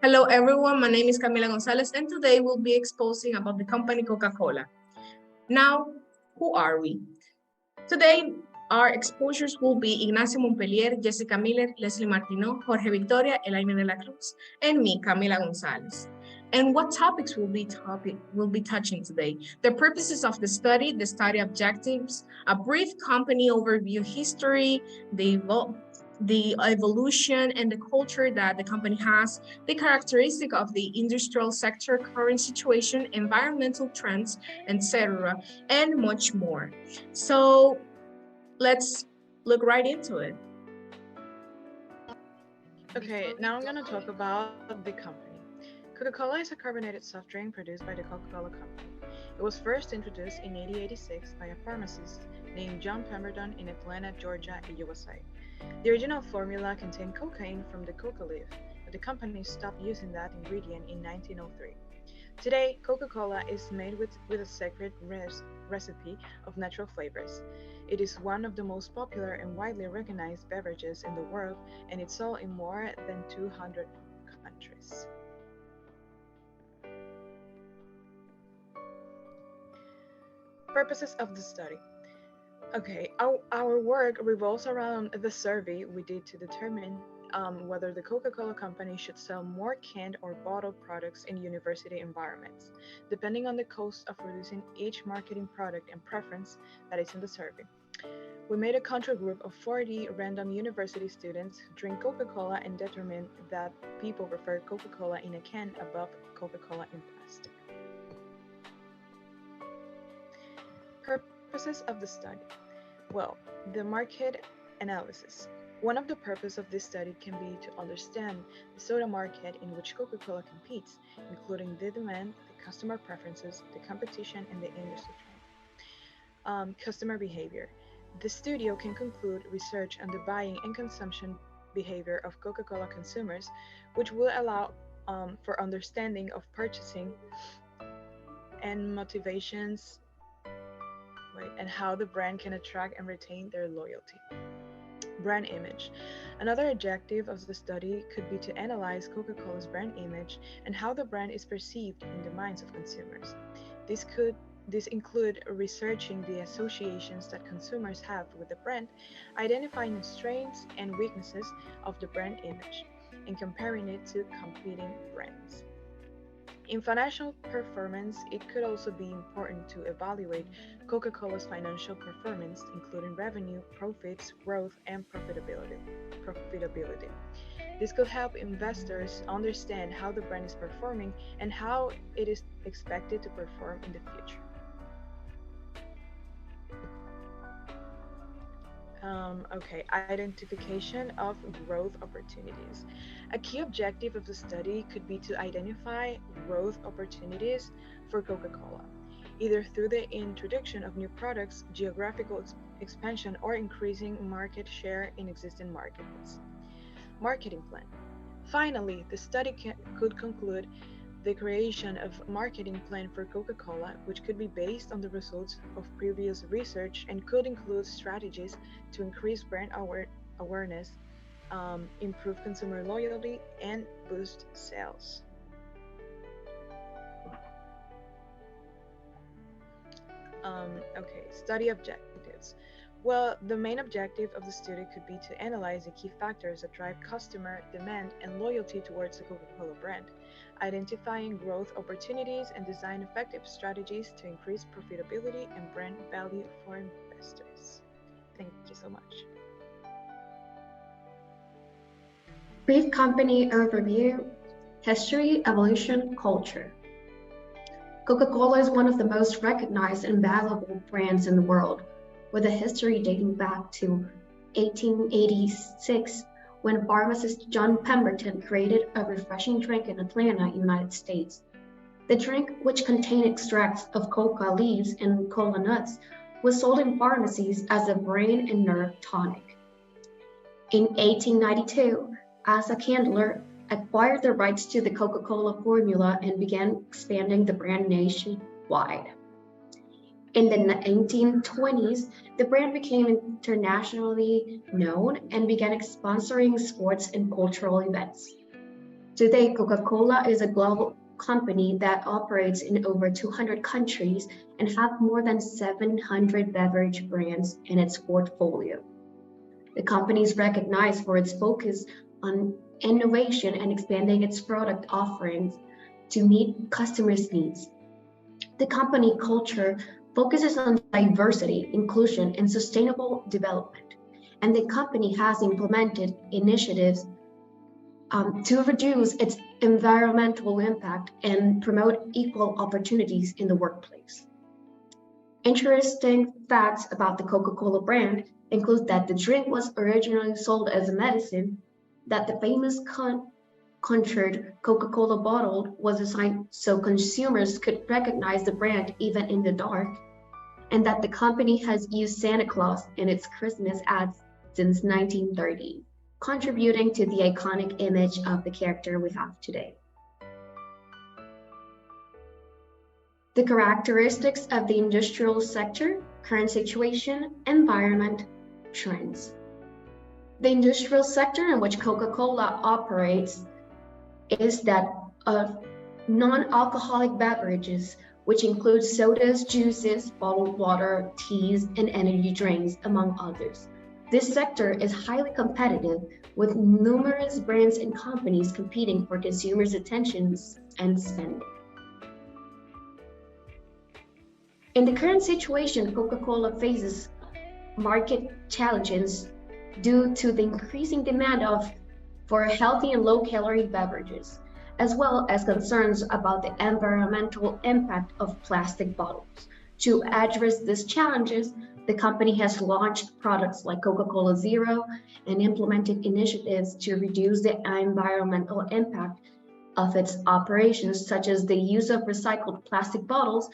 Hello everyone, my name is Camila González and today we'll be exposing about the company Coca-Cola. Now, who are we? Today, our exposures will be Ignacio Mompeller, Jessica Miller, Leslie Martineau, Jorge Victoria, Elaine de la Cruz, and me, Camila González. And what topics will be touching today? The purposes of the study objectives, a brief company overview history, the evolution and the culture that the company has, the characteristic of the industrial sector, current situation, environmental trends, etc., and much more. So let's look right into it. Okay, now I'm going to talk about the company. Coca-Cola is a carbonated soft drink produced by the Coca-Cola Company. It was first introduced in 1886 by a pharmacist named John Pemberton in Atlanta, Georgia, USA. The original formula contained cocaine from the coca leaf, but the company stopped using that ingredient in 1903. Today, Coca-Cola is made with a secret recipe of natural flavors. It is one of the most popular and widely recognized beverages in the world, and it's sold in more than 200 countries. Purposes of the study. Okay, our work revolves around the survey we did to determine whether the Coca-Cola Company should sell more canned or bottled products in university environments, depending on the cost of producing each marketing product and preference that is in the survey. We made a control group of 40 random university students who drink Coca-Cola and determined that people prefer Coca-Cola in a can above Coca-Cola in plastic. Purposes of the study. Well, the market analysis. One of the purposes of this study can be to understand the soda market in which Coca-Cola competes, including the demand, the customer preferences, the competition, and the industry trend. Customer behavior. The studio can conclude research on the buying and consumption behavior of Coca-Cola consumers, which will allow for understanding of purchasing and motivations, and how the brand can attract and retain their loyalty. Brand image. Another objective of the study could be to analyze Coca-Cola's brand image and how the brand is perceived in the minds of consumers. This include researching the associations that consumers have with the brand, identifying the strengths and weaknesses of the brand image, and comparing it to competing brands. In financial performance, it could also be important to evaluate Coca-Cola's financial performance, including revenue, profits, growth, and profitability. This could help investors understand how the brand is performing and how it is expected to perform in the future. Identification of growth opportunities. A key objective of the study could be to identify growth opportunities for Coca-Cola, either through the introduction of new products, geographical expansion, or increasing market share in existing markets. Marketing plan. Finally, the study could conclude the creation of marketing plan for Coca-Cola, which could be based on the results of previous research and could include strategies to increase brand awareness, improve consumer loyalty, and boost sales. Study objectives. Well, the main objective of the study could be to analyze the key factors that drive customer demand and loyalty towards the Coca-Cola brand, identifying growth opportunities and design effective strategies to increase profitability and brand value for investors. Thank you so much. Brief company overview, history, evolution, culture. Coca-Cola is one of the most recognized and valuable brands in the world, with a history dating back to 1886, when pharmacist John Pemberton created a refreshing drink in Atlanta, United States. The drink, which contained extracts of coca leaves and cola nuts, was sold in pharmacies as a brain and nerve tonic. In 1892, Asa Candler acquired the rights to the Coca-Cola formula and began expanding the brand nationwide. In the 1920s, the brand became internationally known and began sponsoring sports and cultural events. Today, Coca-Cola is a global company that operates in over 200 countries and have more than 700 beverage brands in its portfolio. The company is recognized for its focus on innovation and expanding its product offerings to meet customers' needs. The company culture focuses on diversity, inclusion, and sustainable development, and the company has implemented initiatives to reduce its environmental impact and promote equal opportunities in the workplace. Interesting facts about the Coca-Cola brand include that the drink was originally sold as a medicine, that the famous conjured Coca-Cola bottle was designed so consumers could recognize the brand even in the dark, and that the company has used Santa Claus in its Christmas ads since 1930, contributing to the iconic image of the character we have today. The characteristics of the industrial sector, current situation, environment, trends. The industrial sector in which Coca-Cola operates is that of non-alcoholic beverages, which include sodas, juices, bottled water, teas, and energy drinks, among others. This sector is highly competitive, with numerous brands and companies competing for consumers' attentions and spending. In the current situation, Coca-Cola faces market challenges due to the increasing demand for healthy and low-calorie beverages, as well as concerns about the environmental impact of plastic bottles. To address these challenges, the company has launched products like Coca-Cola Zero and implemented initiatives to reduce the environmental impact of its operations, such as the use of recycled plastic bottles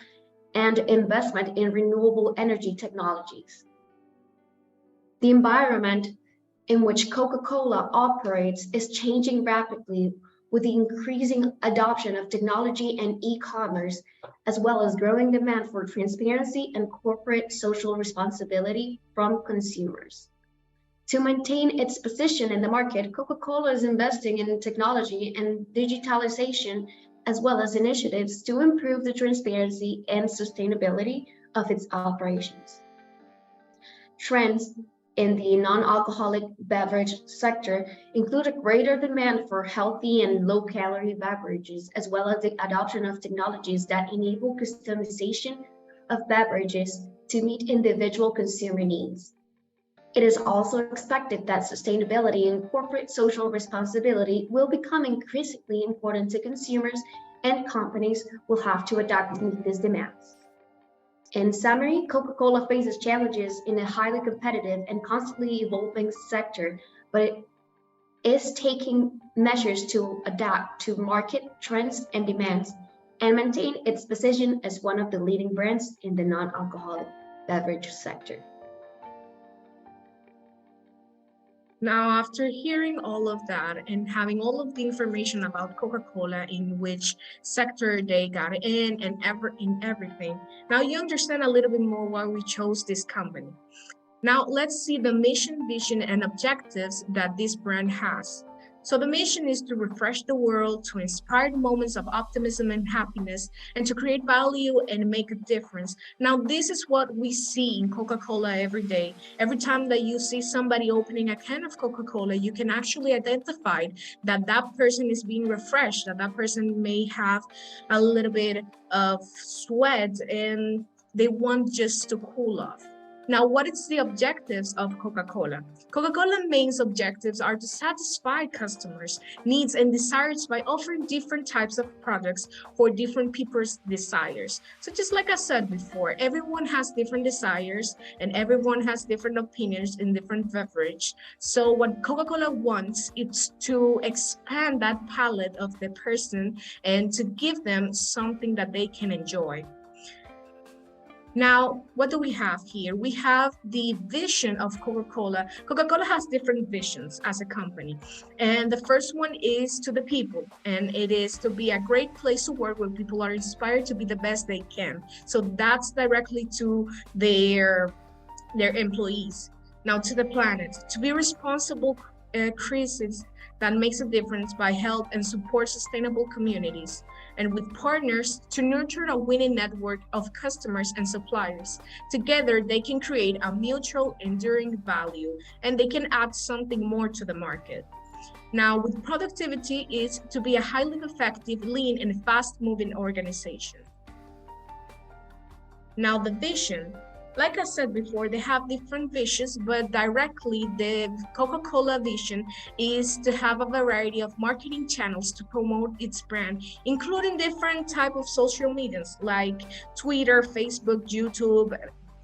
and investment in renewable energy technologies. The environment in which Coca-Cola operates is changing rapidly with the increasing adoption of technology and e-commerce, as well as growing demand for transparency and corporate social responsibility from consumers. To maintain its position in the market, Coca-Cola is investing in technology and digitalization, as well as initiatives to improve the transparency and sustainability of its operations. Trends in the non-alcoholic beverage sector include a greater demand for healthy and low-calorie beverages, as well as the adoption of technologies that enable customization of beverages to meet individual consumer needs. It is also expected that sustainability and corporate social responsibility will become increasingly important to consumers, and companies will have to adapt to meet these demands. In summary, Coca-Cola faces challenges in a highly competitive and constantly evolving sector, but it is taking measures to adapt to market trends and demands and maintain its position as one of the leading brands in the non-alcoholic beverage sector. Now, after hearing all of that and having all of the information about Coca-Cola, in which sector they got in and everything, now you understand a little bit more why we chose this company. Now, let's see the mission, vision, and objectives that this brand has. So the mission is to refresh the world, to inspire moments of optimism and happiness, and to create value and make a difference. Now, this is what we see in Coca-Cola every day. Every time that you see somebody opening a can of Coca-Cola, you can actually identify that that person is being refreshed, that that person may have a little bit of sweat and they want just to cool off. Now, what is the objectives of Coca-Cola? Coca-Cola's main objectives are to satisfy customers' needs and desires by offering different types of products for different people's desires. So just like I said before, everyone has different desires and everyone has different opinions in different beverage. So what Coca-Cola wants is to expand that palette of the person and to give them something that they can enjoy. Now, what do we have here? We have the vision of Coca-Cola. Coca-Cola has different visions as a company. And the first one is to the people. And it is to be a great place to work where people are inspired to be the best they can. So that's directly to their employees. Now, to the planet, to be responsible cruises that makes a difference by help and support sustainable communities, and with partners to nurture a winning network of customers and suppliers. Together, they can create a mutual enduring value, and they can add something more to the market. Now, with productivity is to be a highly effective, lean, and fast-moving organization. Now, the vision. Like I said before, they have different visions, but directly the Coca-Cola vision is to have a variety of marketing channels to promote its brand, including different type of social medias like Twitter, Facebook, YouTube,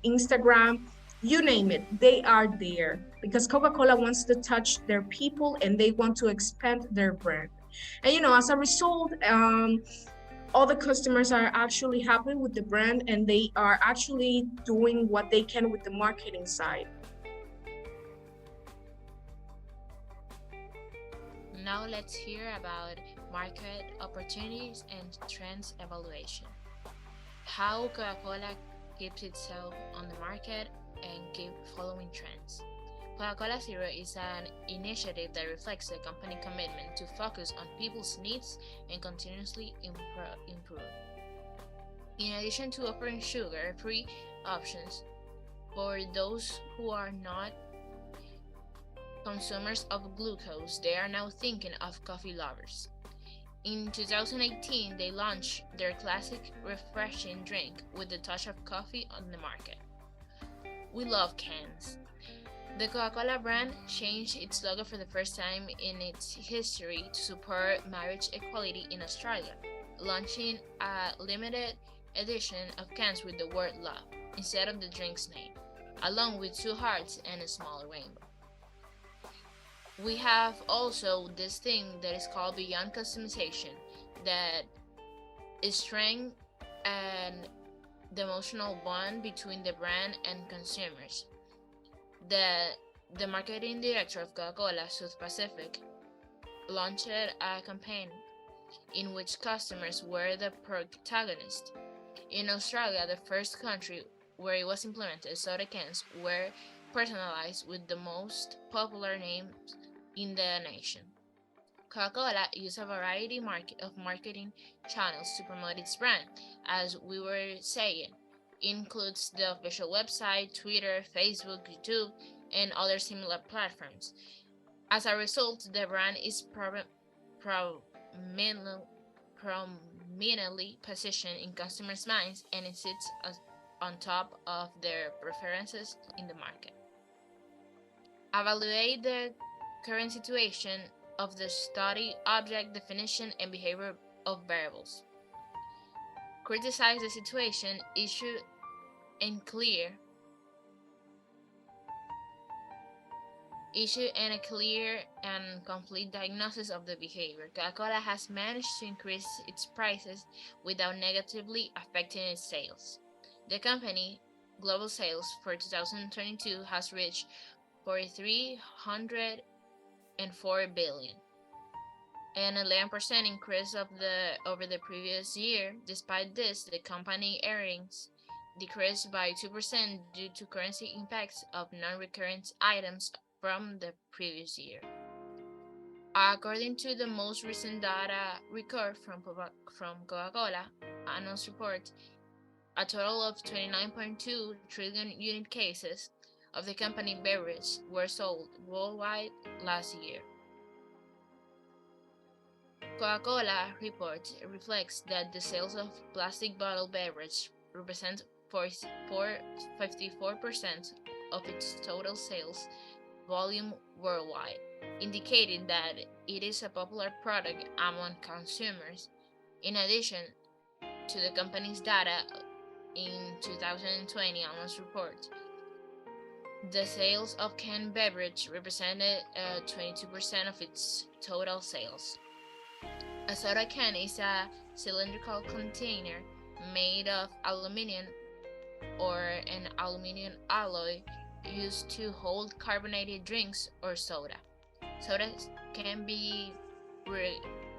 Instagram, you name it, they are there because Coca-Cola wants to touch their people and they want to expand their brand. And as a result, all the customers are actually happy with the brand and they are actually doing what they can with the marketing side. Now let's hear about market opportunities and trends evaluation. How Coca-Cola keeps itself on the market and keep following trends. Coca-Cola Zero is an initiative that reflects the company commitment to focus on people's needs and continuously improve. In addition to offering sugar-free options for those who are not consumers of glucose, they are now thinking of coffee lovers. In 2018, they launched their classic refreshing drink with a touch of coffee on the market. We love cans. The Coca-Cola brand changed its logo for the first time in its history to support marriage equality in Australia, launching a limited edition of cans with the word love instead of the drink's name, along with 2 hearts and a small rainbow. We have also this thing that is called beyond customization, that is strength and the emotional bond between the brand and consumers. The marketing director of Coca-Cola South Pacific launched a campaign in which customers were the protagonist. In Australia, the first country where it was implemented, soda cans were personalized with the most popular names in the nation. Coca-Cola used a variety of marketing channels to promote its brand, as we were saying. It includes the official website, Twitter, Facebook, YouTube, and other similar platforms. As a result, the brand is prominently positioned in customers' minds and it sits on top of their preferences in the market. Evaluate the current situation of the study, object, definition, and behavior of variables. Criticize the situation, issue and a clear and complete diagnosis of the behavior. Coca-Cola has managed to increase its prices without negatively affecting its sales. The company global sales for 2022 has reached $304 billion, an 11% increase over the previous year. Despite this, the company earnings decreased by 2% due to currency impacts of non-recurrent items from the previous year. According to the most recent data record from Coca-Cola annual report, a total of 29.2 trillion unit cases of the company beverage were sold worldwide last year. Coca-Cola report reflects that the sales of plastic bottle beverage represent 54% of its total sales volume worldwide, indicating that it is a popular product among consumers. In addition to the company's data in 2020 annual report, the sales of canned beverage represented 22% of its total sales. A soda can is a cylindrical container made of aluminum or an aluminum alloy used to hold carbonated drinks or soda. Sodas can be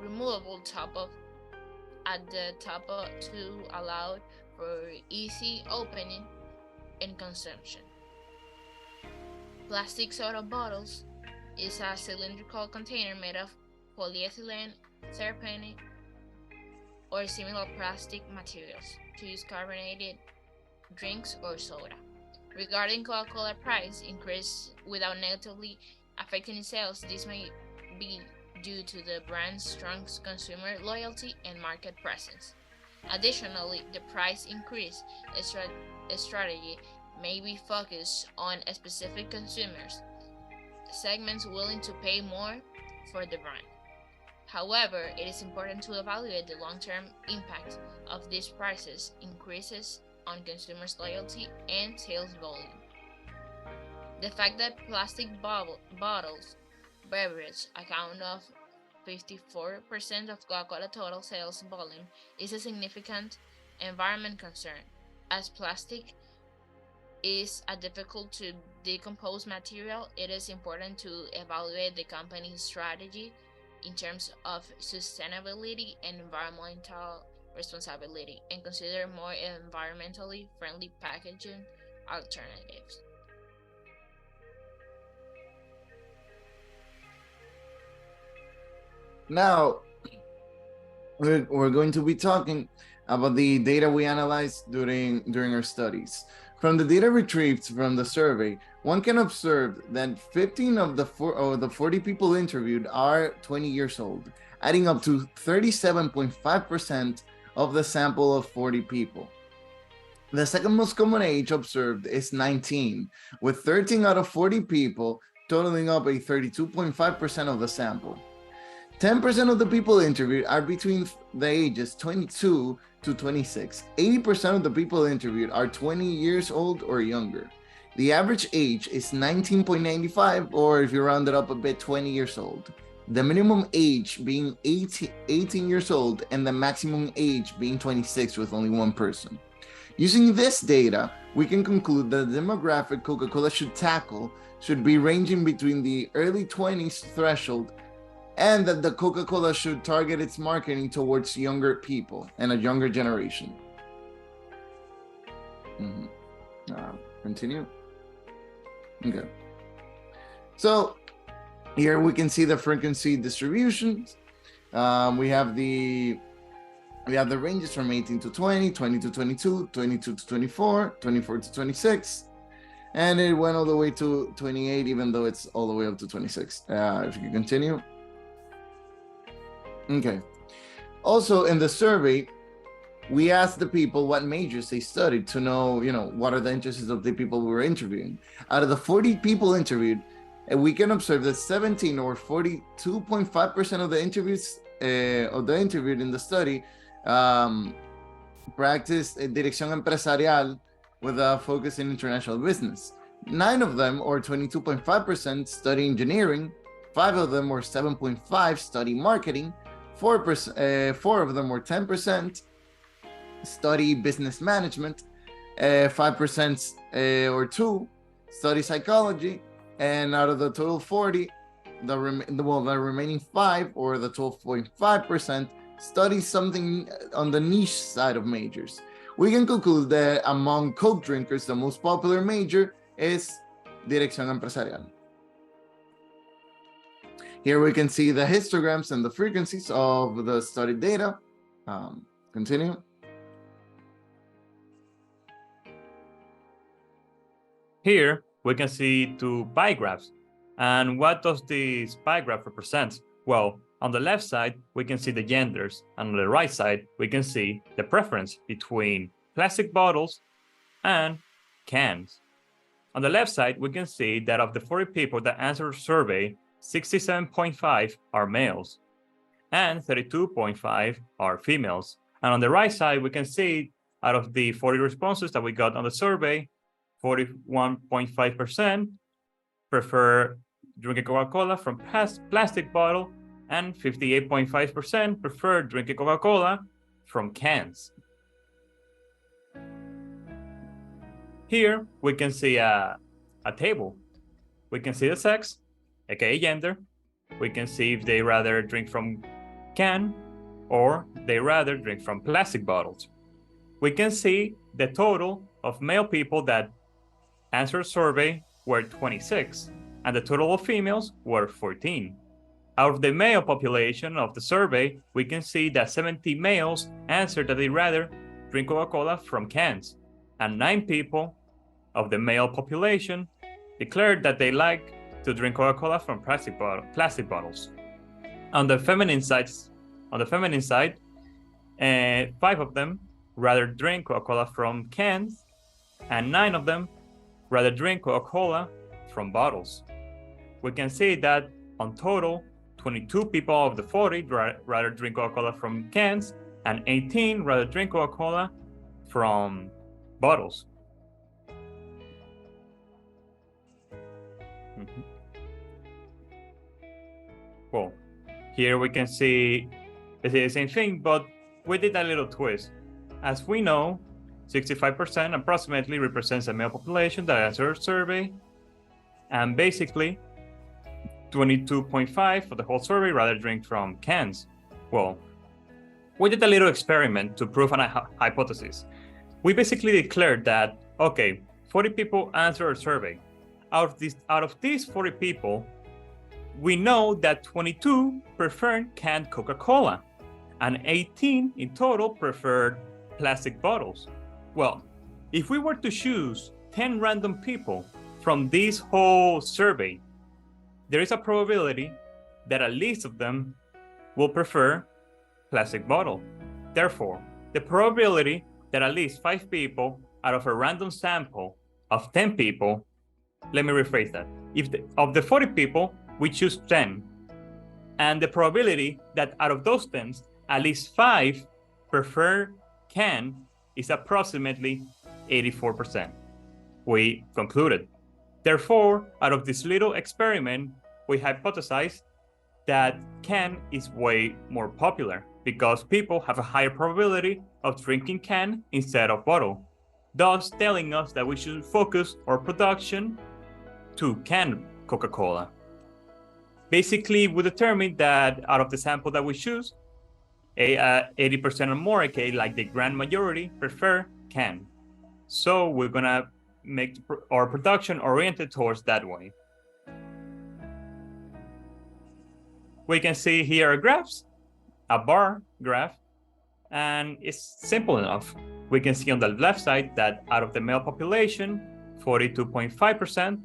removable at the top to allow for easy opening and consumption. Plastic soda bottles is a cylindrical container made of polyethylene, terpene, or similar plastic materials to use carbonated drinks or soda. Regarding Coca-Cola price increase without negatively affecting sales, this may be due to the brand's strong consumer loyalty and market presence. Additionally, the price increase strategy may be focused on specific consumers segments willing to pay more for the brand. However, it is important to evaluate the long-term impact of these prices increases on consumers' loyalty and sales volume. The fact that plastic bottles beverage account of 54% of Coca-Cola total sales volume is a significant environment concern, as plastic is a difficult to decompose material. It is important to evaluate the company's strategy in terms of sustainability and environmental responsibility and consider more environmentally friendly packaging alternatives. Now, we're going to be talking about the data we analyzed during our studies. From the data retrieved from the survey, one can observe that 15 of the 40 people interviewed are 20 years old, adding up to 37.5% of the sample of 40 people. The second most common age observed is 19, with 13 out of 40 people totaling up a 32.5% of the sample. 10% of the people interviewed are between the ages 22 to 26. 80% of the people interviewed are 20 years old or younger. The average age is 19.95, or if you round it up a bit, 20 years old. The minimum age being 18 years old and the maximum age being 26 with only one person. Using this data, we can conclude that the demographic Coca-Cola should tackle should be ranging between the early 20s threshold, and that the Coca-Cola should target its marketing towards younger people and a younger generation. Continue. Okay. So here we can see the frequency distributions. We have the ranges from 18 to 20, 20 to 22, 22 to 24, 24 to 26, and it went all the way to 28, even though it's all the way up to 26. If you can continue. Okay. Also, in the survey, we asked the people what majors they studied to know, what are the interests of the people we were interviewing. Out of the 40 people interviewed, we can observe that 17 or 42.5% of the interviewed in the study practiced dirección empresarial with a focus in international business. 9 of them, or 22.5%, study engineering. 5 of them, or 7.5%, study marketing. 4 of them, or 10%, study business management. 5%, or 2, study psychology. And out of the total 40, the remaining 5, or the 12.5%, study something on the niche side of majors. We can conclude that among Coke drinkers, the most popular major is dirección empresarial. Here we can see the histograms and the frequencies of the studied data. Continue. Here we can see 2 pie graphs. And what does this pie graph represent? Well, on the left side, we can see the genders, and on the right side, we can see the preference between plastic bottles and cans. On the left side, we can see that of the 40 people that answered the survey, 67.5 are males and 32.5 are females. And on the right side, we can see out of the 40 responses that we got on the survey, 41.5% prefer drinking Coca-Cola from plastic bottle, and 58.5% prefer drinking Coca-Cola from cans. Here we can see a table. We can see the sex, aka gender. We can see if they rather drink from can or they rather drink from plastic bottles. We can see the total of male people that answered survey were 26, and the total of females were 14. Out of the male population of the survey, we can see that 70 males answered that they'd rather drink Coca-Cola from cans, and 9 people of the male population declared that they like to drink Coca-Cola from plastic bottles. On the feminine side, 5 of them rather drink Coca-Cola from cans, and 9 of them rather drink Coca-Cola from bottles. We can see that on total, 22 people of the 40 rather drink Coca-Cola from cans, and 18 rather drink Coca-Cola from bottles. Well, here we can see the same thing, but we did a little twist. As we know, 65% approximately represents the male population that answered our survey, and basically 22.5 for the whole survey rather drink from cans. Well, we did a little experiment to prove a hypothesis. We basically declared that, okay, 40 people answered our survey. Out of these 40 people, we know that 22 preferred canned Coca-Cola, and 18 in total preferred plastic bottles. Well, if we were to choose 10 random people from this whole survey, there is a probability that at least of them will prefer plastic bottle. Therefore, the probability that at least 5 people out of a random sample of 10 people, let me rephrase that. Of the 40 people, we choose 10. And the probability that out of those 10, at least 5 prefer can is approximately 84%. We concluded. Therefore, out of this little experiment, we hypothesized that can is way more popular because people have a higher probability of drinking can instead of bottle, thus telling us that we should focus our production to canned Coca-Cola. Basically, we determined that out of the sample that we choose, 80% or more, aka like the grand majority, prefer can. So we're gonna make our production oriented towards that way. We can see here a graphs, a bar graph, and it's simple enough. We can see on the left side that out of the male population, 42.5%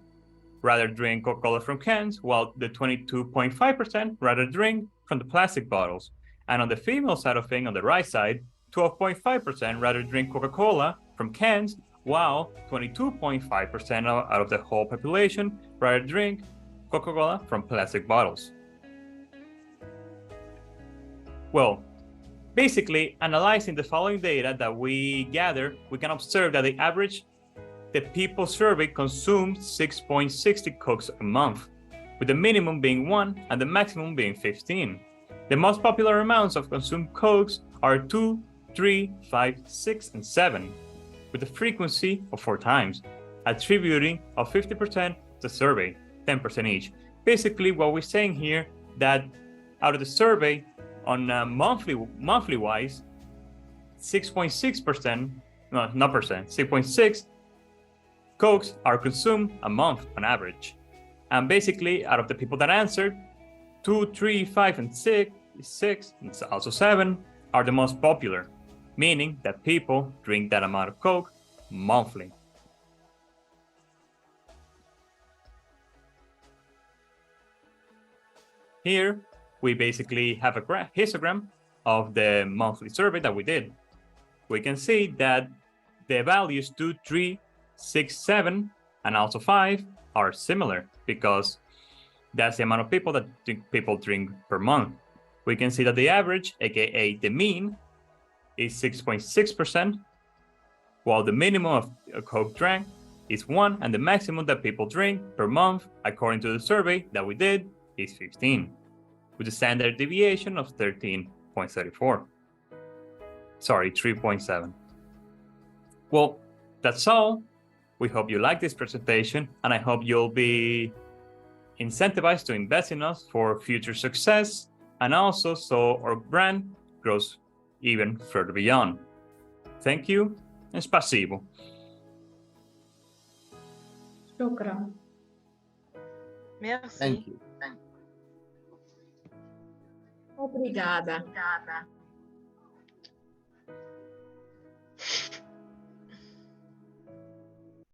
rather drink Coca-Cola from cans, while the 22.5% rather drink from the plastic bottles. And on the female side of things, on the right side, 12.5% rather drink Coca-Cola from cans, while 22.5% out of the whole population rather drink Coca-Cola from plastic bottles. Well, basically, analyzing the following data that we gather, we can observe that the people surveyed consumed 6.60 Cokes a month, with the minimum being 1 and the maximum being 15. The most popular amounts of consumed Cokes are 2, 3, 5, 6, and 7, with a frequency of 4 times, attributing of 50% to survey, 10% each. Basically, what we're saying here that out of the survey, on monthly wise, 6.6%, no, not percent, 6.6 Cokes are consumed a month on average. And basically, out of the people that answered, 2, 3, 5, and 6, and also 7 are the most popular, meaning that people drink that amount of Coke monthly. Here, we basically have a histogram of the monthly survey that we did. We can see that the values 2, 3, 6, 7, and also 5 are similar because that's the amount of people that people drink per month. We can see that the average, aka the mean, is 6.6%, while the minimum of a Coke drank is 1, and the maximum that people drink per month, according to the survey that we did, is 15, with a standard deviation of 13.34. Sorry, 3.7. Well, that's all. We hope you like this presentation, and I hope you'll be incentivized to invest in us for future success, and also so our brand grows even further beyond. Thank you, and spasibo. شكرا. Merci. Thank you. Obrigada.